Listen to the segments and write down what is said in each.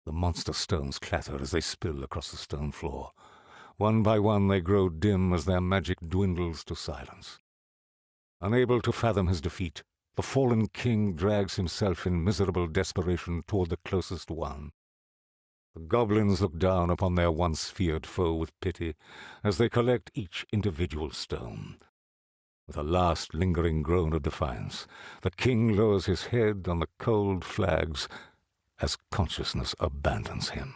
The monster stones clatter as they spill across the stone floor. One by one they grow dim as their magic dwindles to silence. Unable to fathom his defeat, the fallen king drags himself in miserable desperation toward the closest one. The goblins look down upon their once feared foe with pity as they collect each individual stone. With a last lingering groan of defiance, the king lowers his head on the cold flags as consciousness abandons him.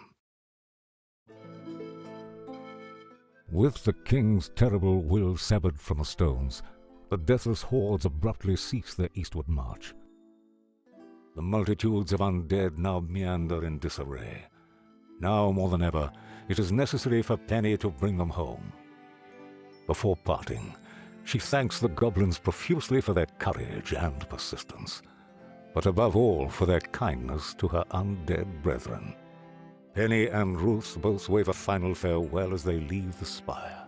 With the king's terrible will severed from the stones, the deathless hordes abruptly cease their eastward march. The multitudes of undead now meander in disarray. Now more than ever, it is necessary for Penny to bring them home. Before parting, she thanks the goblins profusely for their courage and persistence, but above all for their kindness to her undead brethren. Penny and Ruth both wave a final farewell as they leave the spire.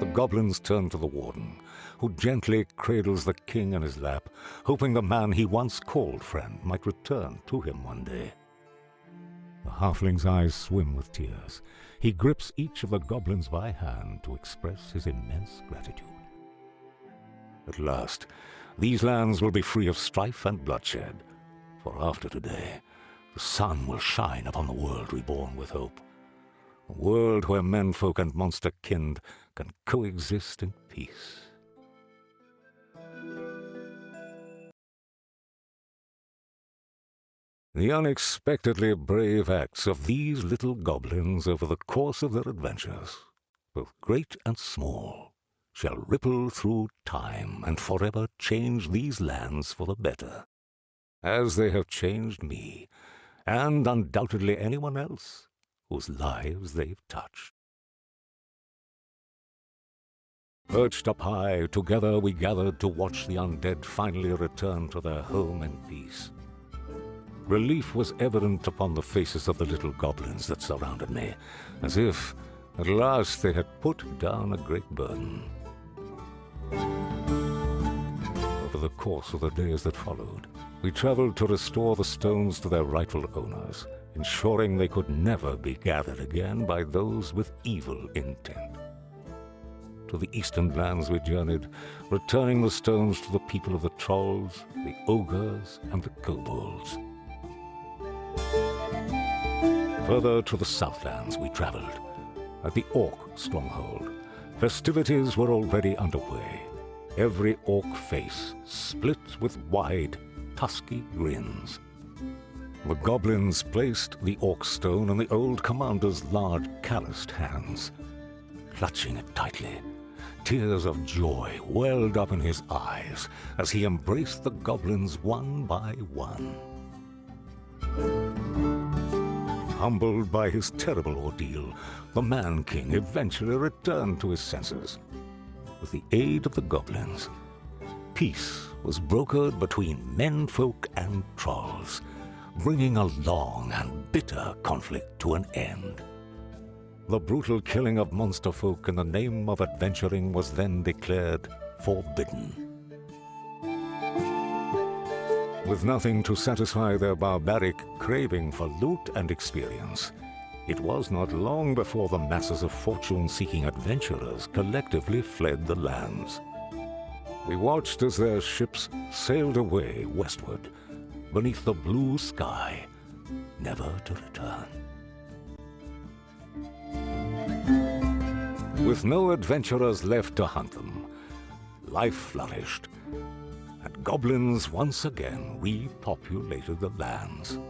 The goblins turn to the warden, who gently cradles the king in his lap, hoping the man he once called friend might return to him one day. The halfling's eyes swim with tears. He grips each of the goblins by hand to express his immense gratitude. At last, these lands will be free of strife and bloodshed, for after today, the sun will shine upon the world reborn with hope, a world where menfolk and monster-kind can coexist in peace. The unexpectedly brave acts of these little goblins over the course of their adventures, both great and small, shall ripple through time and forever change these lands for the better, as they have changed me, and undoubtedly anyone else whose lives they've touched. Perched up high, together we gathered to watch the undead finally return to their home in peace. Relief was evident upon the faces of the little goblins that surrounded me, as if, at last, they had put down a great burden. Over the course of the days that followed, we traveled to restore the stones to their rightful owners, ensuring they could never be gathered again by those with evil intent. To the eastern lands we journeyed, returning the stones to the people of the trolls, the ogres, and the kobolds. Further to the southlands we traveled. At the orc stronghold, festivities were already underway. Every orc face split with wide, tusky grins. The goblins placed the orc stone in the old commander's large, calloused hands. Clutching it tightly, tears of joy welled up in his eyes as he embraced the goblins one by one. Humbled by his terrible ordeal, the Man-King eventually returned to his senses. With the aid of the goblins, peace was brokered between menfolk and trolls, bringing a long and bitter conflict to an end. The brutal killing of monster folk in the name of adventuring was then declared forbidden. With nothing to satisfy their barbaric craving for loot and experience, it was not long before the masses of fortune-seeking adventurers collectively fled the lands. We watched as their ships sailed away westward, beneath the blue sky, never to return. With no adventurers left to hunt them, life flourished, and goblins once again repopulated the lands.